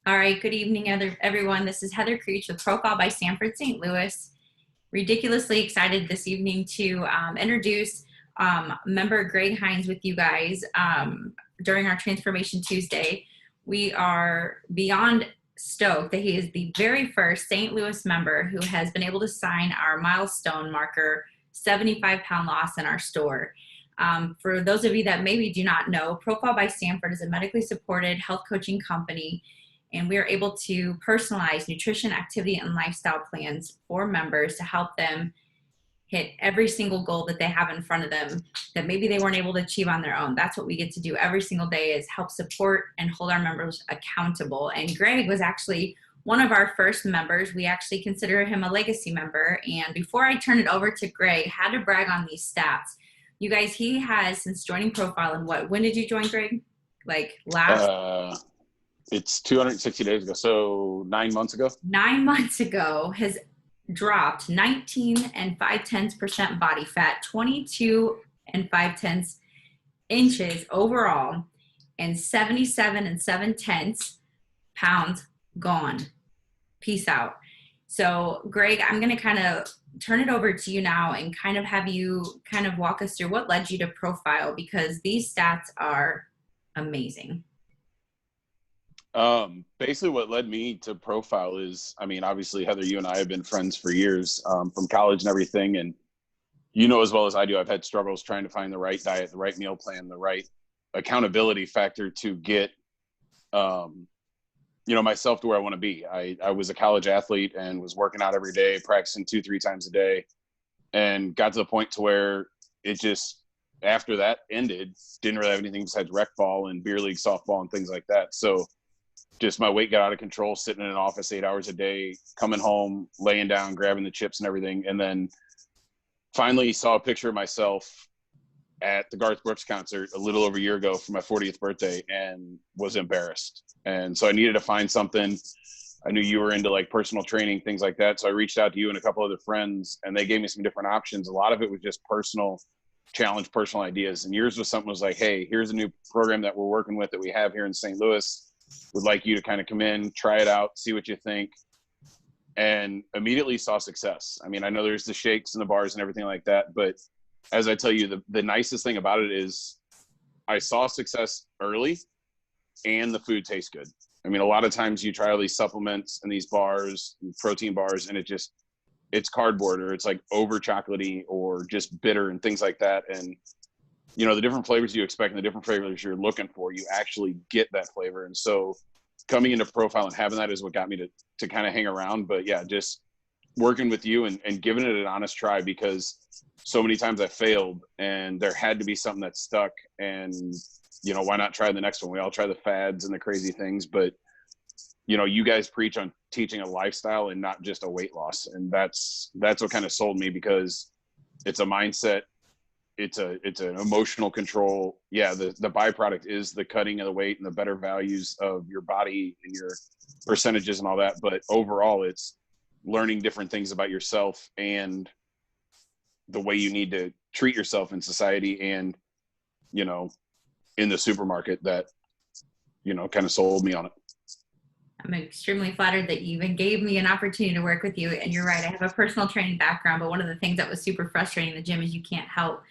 All right, good evening, everyone. This is Heather Creech with Profile by Sanford St. Louis. Ridiculously excited this evening to introduce member Greg Hines with you guys during our Transformation Tuesday. We are beyond stoked that he is the very first St. Louis member who has been able to sign our milestone marker 75-pound loss in our store. For those of you that maybe do not know, Profile by Sanford is a medically supported health coaching company, and we are able to personalize nutrition, activity, and lifestyle plans for members to help them hit every single goal that they have in front of them that maybe they weren't able to achieve on their own. That's what we get to do every single day, is help support and hold our members accountable. And Greg was actually one of our first members. We actually consider him a legacy member. And before I turn it over to Greg, I had to brag on these stats. You guys, he has, since joining Profile, and when did you join, Greg? Like last? It's 260 days ago, so 9 months ago. 9 months ago, has dropped 19 and 5/10% body fat, 22 and 5/10 inches overall, and 77 and 7/10 pounds gone. Peace out. So Greg, I'm going to kind of turn it over to you now and kind of have you kind of walk us through what led you to Profile, because these stats are amazing. Basically what led me to Profile is, I mean, obviously Heather, you and I have been friends for years, from college and everything. And you know, as well as I do, I've had struggles trying to find the right diet, the right meal plan, the right accountability factor to get, myself to where I want to be. I was a college athlete and was working out every day, practicing 2-3 times a day, and got to the point to where it just, after that ended, didn't really have anything besides rec ball and beer league softball and things like that. So just my weight got out of control, sitting in an office 8 hours a day, coming home, laying down, grabbing the chips and everything. And then finally saw a picture of myself at the Garth Brooks concert a little over a year ago for my 40th birthday and was embarrassed. And so I needed to find something. I knew you were into like personal training, things like that. So I reached out to you and a couple other friends, and they gave me some different options. A lot of it was just personal challenge, personal ideas. And yours was something was like, hey, here's a new program that we're working with that we have here in St. Louis. Would like you to kind of come in, try it out, see what you think, and immediately saw success. I mean, I know there's the shakes and the bars and everything like that, but as I tell you, the nicest thing about it is I saw success early and the food tastes good. I mean, a lot of times you try all these supplements and these bars, protein bars, and it's cardboard, or it's like over chocolatey or just bitter and things like that. And you know, the different flavors you expect and the different flavors you're looking for, you actually get that flavor. And so coming into Profile and having that is what got me to kind of hang around. But yeah, just working with you and giving it an honest try, because so many times I failed and there had to be something that stuck. And, you know, why not try the next one? We all try the fads and the crazy things, but you know, you guys preach on teaching a lifestyle and not just a weight loss. And that's what kind of sold me, because it's a mindset. It's an emotional control. Yeah, the byproduct is the cutting of the weight and the better values of your body and your percentages and all that. But overall, it's learning different things about yourself and the way you need to treat yourself in society and, you know, in the supermarket that, you know, kind of sold me on it. I'm extremely flattered that you even gave me an opportunity to work with you. And you're right, I have a personal training background, but one of the things that was super frustrating in the gym is you can't help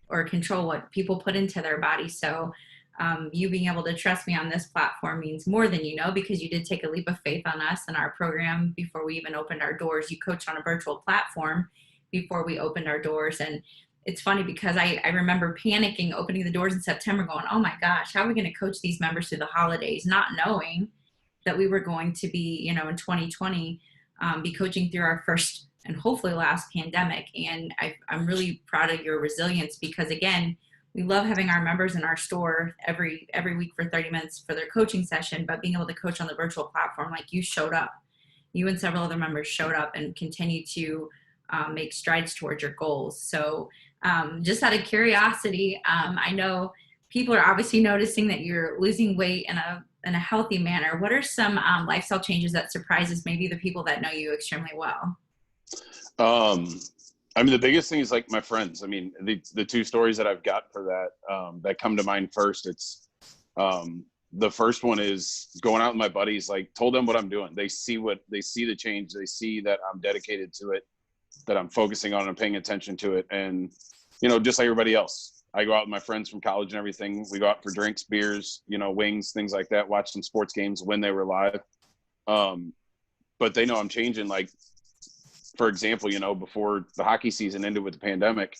or control what people put into their body. So you being able to trust me on this platform means more than you know, because you did take a leap of faith on us and our program before we even opened our doors. You coached on a virtual platform before we opened our doors. And it's funny because I remember panicking, opening the doors in September going, oh my gosh, how are we going to coach these members through the holidays? Not knowing that we were going to be, you know, in 2020, be coaching through our first and hopefully last pandemic. And I'm really proud of your resilience, because again, we love having our members in our store every week for 30 minutes for their coaching session, but being able to coach on the virtual platform, like you showed up, you and several other members showed up and continue to make strides towards your goals. So just out of curiosity, I know people are obviously noticing that you're losing weight in a healthy manner. What are some lifestyle changes that surprises maybe the people that know you extremely well? I mean, the biggest thing is like my friends. I mean, the two stories that I've got for that, that come to mind first, it's, the first one is going out with my buddies, like told them what I'm doing. They see the change. They see that I'm dedicated to it, that I'm focusing on and paying attention to it. And, you know, just like everybody else, I go out with my friends from college and everything. We go out for drinks, beers, you know, wings, things like that, watch some sports games when they were live. But they know I'm changing. Like, for example, you know, before the hockey season ended with the pandemic,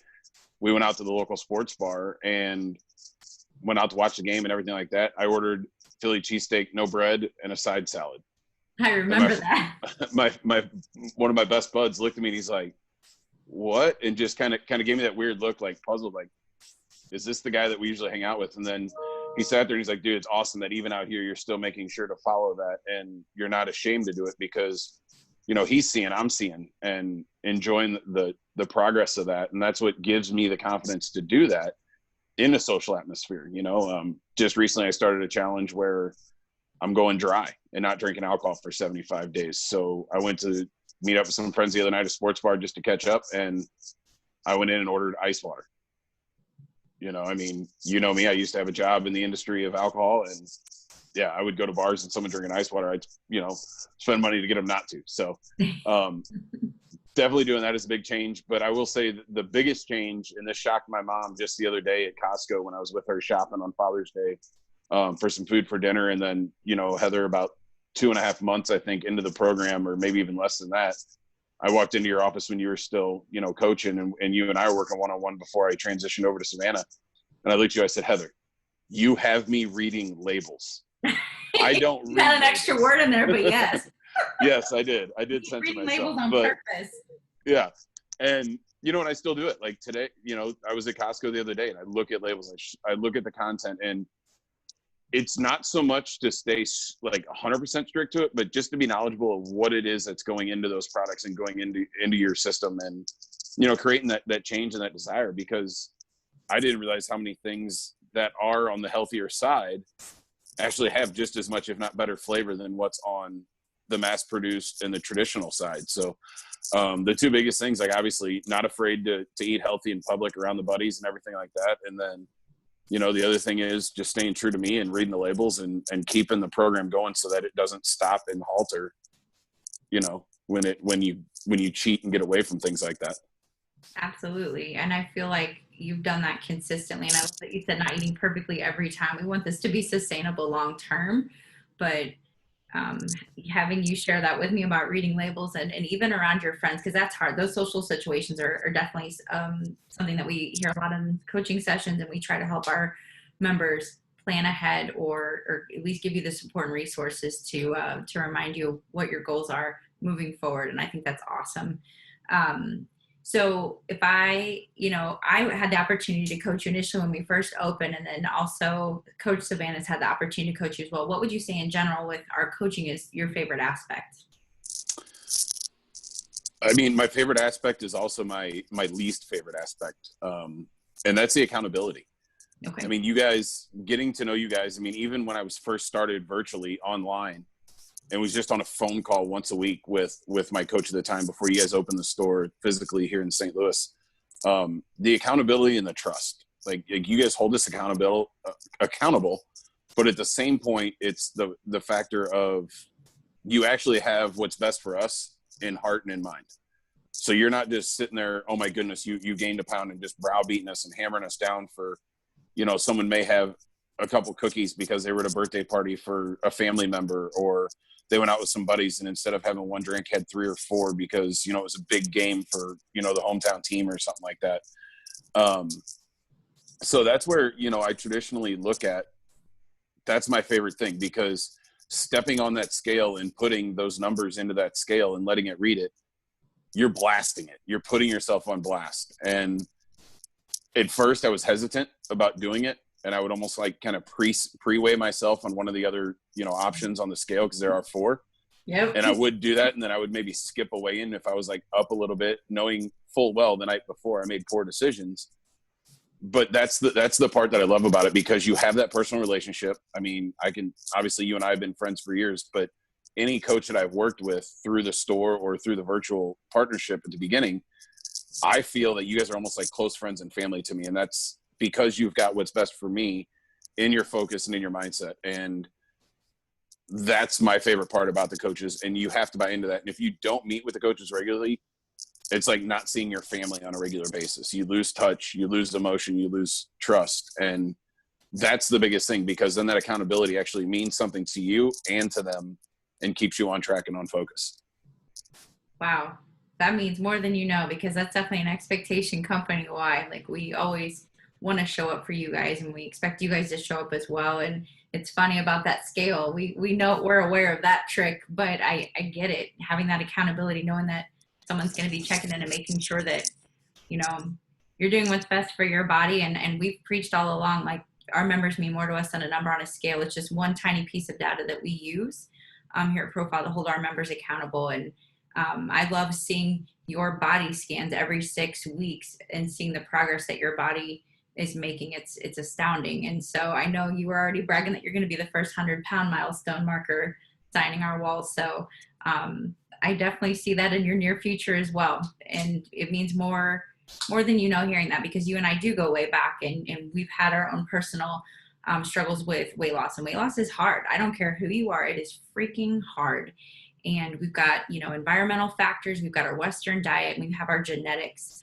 we went out to the local sports bar and went out to watch the game and everything like that. I ordered Philly cheesesteak, no bread, and a side salad. I remember that. My one of my best buds looked at me and he's like, "What?" And just kind of gave me that weird look, like puzzled, like, "Is this the guy that we usually hang out with?" And then he sat there and he's like, "Dude, it's awesome that even out here you're still making sure to follow that and you're not ashamed to do it, because, you know, he's seeing, I'm seeing, and enjoying the progress of that." And that's what gives me the confidence to do that in a social atmosphere. You know, just recently I started a challenge where I'm going dry and not drinking alcohol for 75 days. So I went to meet up with some friends the other night at a sports bar just to catch up. And I went in and ordered ice water. You know, I mean, you know me, I used to have a job in the industry of alcohol, and yeah, I would go to bars and someone drinking ice water, I'd, you know, spend money to get them not to. So definitely doing that is a big change. But I will say the biggest change, and this shocked my mom just the other day at Costco when I was with her shopping on Father's Day for some food for dinner. And then, you know, Heather, about 2.5 months, I think, into the program, or maybe even less than that, I walked into your office when you were still, you know, coaching, and you and I were working one-on-one before I transitioned over to Savannah. And I looked at you, I said, "Heather, you have me reading labels." I don't read got an extra word in there, but yes. Yes, I did. I did censor reading myself. labels on purpose. Yeah. And, you know, and I still do it. Like today, you know, I was at Costco the other day and I look at labels. I look at the content, and it's not so much to stay like 100% strict to it, but just to be knowledgeable of what it is that's going into those products and going into your system, and, you know, creating that change and that desire. Because I didn't realize how many things that are on the healthier side actually have just as much, if not better, flavor than what's on the mass produced and the traditional side. So the two biggest things, like obviously not afraid to eat healthy in public around the buddies and everything like that. And then, you know, the other thing is just staying true to me and reading the labels and keeping the program going so that it doesn't stop and halter, you know, when you cheat and get away from things like that. Absolutely. And I feel like you've done that consistently. And I love that you said not eating perfectly every time. We want this to be sustainable long term, but having you share that with me about reading labels and even around your friends, because that's hard. Those social situations are definitely something that we hear a lot in coaching sessions, and we try to help our members plan ahead, or at least give you the support and resources to remind you of what your goals are moving forward. And I think that's awesome. So if I had the opportunity to coach you initially when we first opened, and then also Coach Savannah's had the opportunity to coach you as well, what would you say in general with our coaching is your favorite aspect? I mean, my favorite aspect is also my least favorite aspect. And that's the accountability. Okay. I mean, you guys, getting to know you guys, I mean, even when I was first started virtually online, and was just on a phone call once a week with my coach at the time before you guys opened the store physically here in St. Louis. The accountability and the trust, like you guys hold us accountable, but at the same point, it's the factor of you actually have what's best for us in heart and in mind. So you're not just sitting there, oh my goodness, you gained a pound, and just browbeating us and hammering us down for, you know, someone may have a couple cookies because they were at a birthday party for a family member, or they went out with some buddies, and instead of having one drink had 3 or 4 because, you know, it was a big game for, you know, the hometown team or something like that. So that's where, you know, I traditionally look at, that's my favorite thing, because stepping on that scale and putting those numbers into that scale and letting it read it, you're blasting it. You're putting yourself on blast. And at first I was hesitant about doing it, and I would almost like kind of pre-weigh myself on one of the other, you know, options on the scale, because there are 4. Yep. And I would do that, and then I would maybe skip a weigh in if I was like up a little bit, knowing full well the night before I made poor decisions. But that's the part that I love about it, because you have that personal relationship. I mean, obviously you and I have been friends for years, but any coach that I've worked with through the store or through the virtual partnership at the beginning, I feel that you guys are almost like close friends and family to me. And that's because you've got what's best for me, in your focus and in your mindset. And that's my favorite part about the coaches. And you have to buy into that. And if you don't meet with the coaches regularly, it's like not seeing your family on a regular basis. You lose touch, you lose emotion, you lose trust. And that's the biggest thing, because then that accountability actually means something to you and to them and keeps you on track and on focus. Wow. That means more than you know, because that's definitely an expectation company-wide. Like, we always want to show up for you guys, and we expect you guys to show up as well. And it's funny about that scale. We know, we're aware of that trick, but I get it. Having that accountability, knowing that someone's going to be checking in and making sure that, you know, you're doing what's best for your body. And we've preached all along, like, our members mean more to us than a number on a scale. It's just one tiny piece of data that we use here at Profile to hold our members accountable. And I love seeing your body scans every 6 weeks and seeing the progress that your body is making. It's astounding. And so I know you were already bragging that you're going to be the first 100-pound milestone marker signing our walls. So I definitely see that in your near future as well. And it means more than you know, hearing that, because you and I do go way back, and we've had our own personal struggles with weight loss, and weight loss is hard. I don't care who you are. It is freaking hard. And we've got, you know, environmental factors. We've got our Western diet. And we have our genetics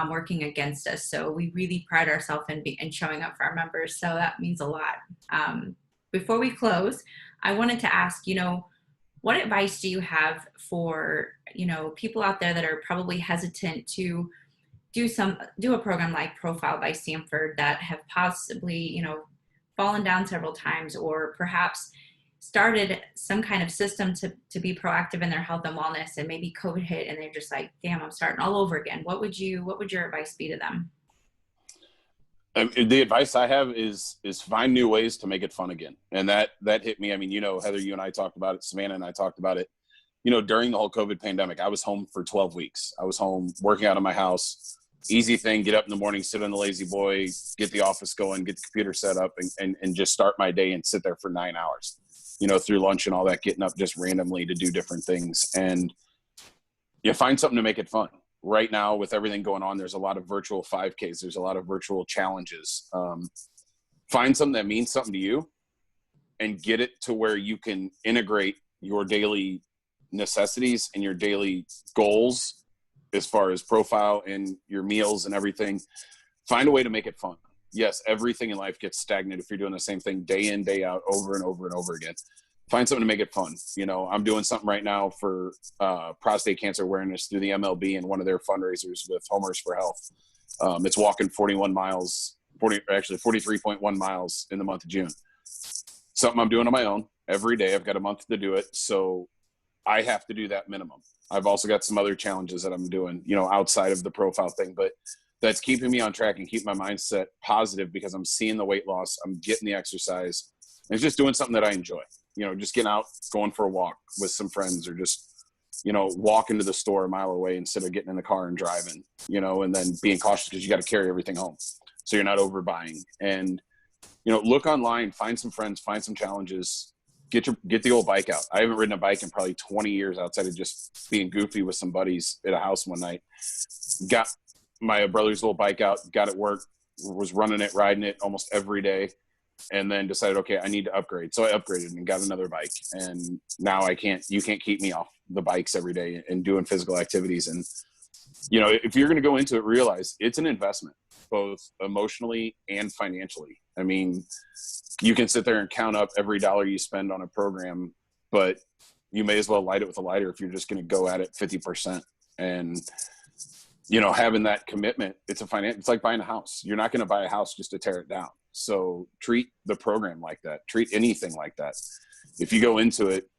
working against us. So we really pride ourselves in showing up for our members. So that means a lot. Before we close, I wanted to ask, you know, what advice do you have for, you know, people out there that are probably hesitant to do a program like Profile by Sanford, that have possibly, you know, fallen down several times, or perhaps started some kind of system to be proactive in their health and wellness, and maybe COVID hit and they're just like, damn, I'm starting all over again. What would your advice be to them? The advice I have is find new ways to make it fun again. And that hit me. I mean, you know, Heather, you and I talked about it. Savannah and I talked about it. You know, during the whole COVID pandemic, I was home for 12 weeks. I was home working out of my house. Easy thing, get up in the morning, sit on the lazy boy, get the office going, get the computer set up, and just start my day and sit there for 9 hours, you know, through lunch and all that, getting up just randomly to do different things. And you find something to make it fun. Right now, with everything going on, there's a lot of virtual 5Ks. There's a lot of virtual challenges. Find something that means something to you and get it to where you can integrate your daily necessities and your daily goals as far as Profile and your meals and everything. Find a way to make it fun. Yes, everything in life gets stagnant if you're doing the same thing day in, day out, over and over and over again. Find something to make it fun. You know, I'm doing something right now for prostate cancer awareness through the MLB and one of their fundraisers with Homers for Health. It's walking 43.1 miles in the month of June. Something I'm doing on my own every day. I've got a month to do it. So I have to do that minimum. I've also got some other challenges that I'm doing, you know, outside of the Profile thing, but that's keeping me on track and keep my mindset positive, because I'm seeing the weight loss. I'm getting the exercise. And it's just doing something that I enjoy, you know, just getting out, going for a walk with some friends, or just, you know, walking to the store a mile away instead of getting in the car and driving, you know, and then being cautious because you got to carry everything home so you're not overbuying. And, you know, look online, find some friends, find some challenges, get the old bike out. I haven't ridden a bike in probably 20 years outside of just being goofy with some buddies at a house one night. Got my brother's little bike out, got it worked, was running it, riding it almost every day, and then decided, okay, I need to upgrade. So I upgraded and got another bike. And now you can't keep me off the bikes every day and doing physical activities. And, you know, if you're going to go into it, realize it's an investment, both emotionally and financially. I mean, you can sit there and count up every dollar you spend on a program, but you may as well light it with a lighter if you're just going to go at it 50%. And, you know, having that commitment, it's like buying a house. You're not going to buy a house just to tear it down. So treat the program like that. Treat anything like that. If you go into it,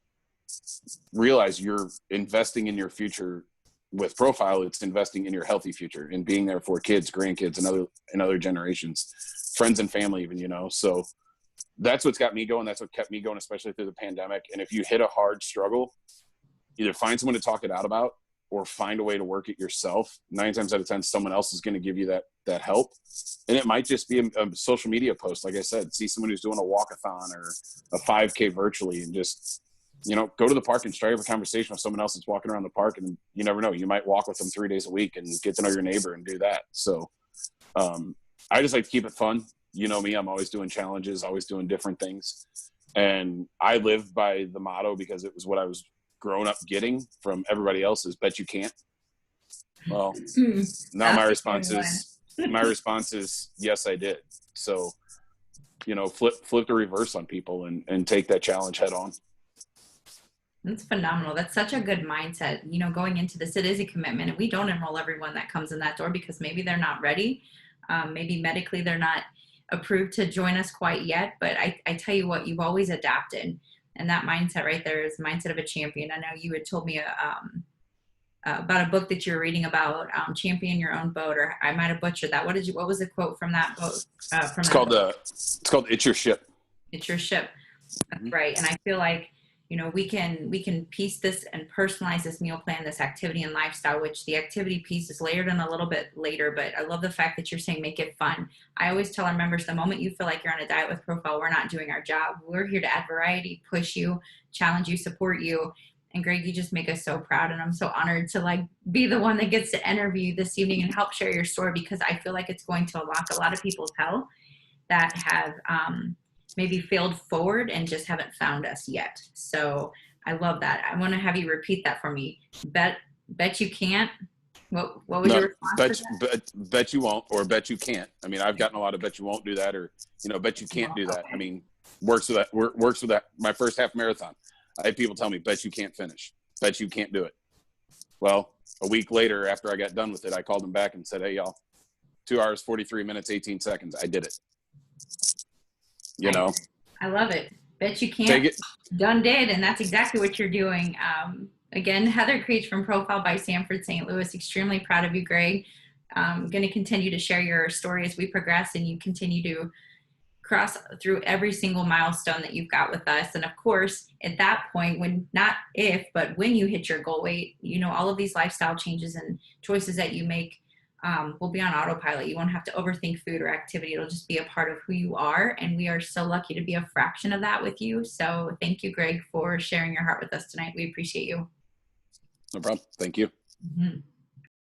realize you're investing in your future. With Profile, it's investing in your healthy future and being there for kids, grandkids, and other generations, friends and family even, you know. So that's what's got me going. That's what kept me going, especially through the pandemic. And if you hit a hard struggle, either find someone to talk it out about or find a way to work it yourself. 9 times out of 10, someone else is going to give you that help. And it might just be a social media post. Like I said, see someone who's doing a walkathon or a 5K virtually, and just, you know, go to the park and strike up a conversation with someone else that's walking around the park. And you never know, you might walk with them 3 days a week and get to know your neighbor and do that. So I just like to keep it fun. You know me, I'm always doing challenges, always doing different things. And I live by the motto because it was what I was grown up getting from everybody else is bet you can't. Well, now That's a good one. my response is yes, I did. So, you know, flip the reverse on people and take that challenge head on. That's phenomenal. That's such a good mindset. You know, going into this, it is a commitment, and we don't enroll everyone that comes in that door because maybe they're not ready. Maybe medically they're not approved to join us quite yet. But I tell you what, you've always adapted. And that mindset right there is the mindset of a champion. I know you had told me about a book that you're reading about champion your own boat, or I might have butchered that. What was the quote from that book? From that book? It's called It's Your Ship. It's your ship. That's Mm-hmm. right. And I feel like, you know, we can piece this and personalize this meal plan, this activity and lifestyle, which the activity piece is layered in a little bit later. But I love the fact that you're saying make it fun. I always tell our members, the moment you feel like you're on a diet with Profile, we're not doing our job. We're here to add variety, push you, challenge you, support you. And Greg, you just make us so proud, and I'm so honored to like be the one that gets to interview this evening and help share your story, because I feel like it's going to unlock a lot of people's hell that have maybe failed forward and just haven't found us yet. So I love that. I want to have you repeat that for me. Bet you can't. What was No, your response to that? bet you won't, or bet you can't. I mean, I've gotten a lot of bet you won't do that, or, you know, bet you can't do that. Okay. I mean, works with that. My first half marathon, I had people tell me, bet you can't finish, bet you can't do it. Well, a week later, after I got done with it, I called them back and said, hey, y'all, 2 hours, 43 minutes, 18 seconds. I did it. You know, I love it. Bet you take can't. it. Done did, and that's exactly what you're doing. Again, Heather Creech from Profile by Sanford, St. Louis. Extremely proud of you, Greg. Going to continue to share your story as we progress, and you continue to cross through every single milestone that you've got with us. And of course, at that point, when not if, but when you hit your goal weight, you know, all of these lifestyle changes and choices that you make will be on autopilot. You won't have to overthink food or activity. It'll just be a part of who you are. And we are so lucky to be a fraction of that with you. So thank you, Greg, for sharing your heart with us tonight. We appreciate you. No problem. Thank you. Mm-hmm.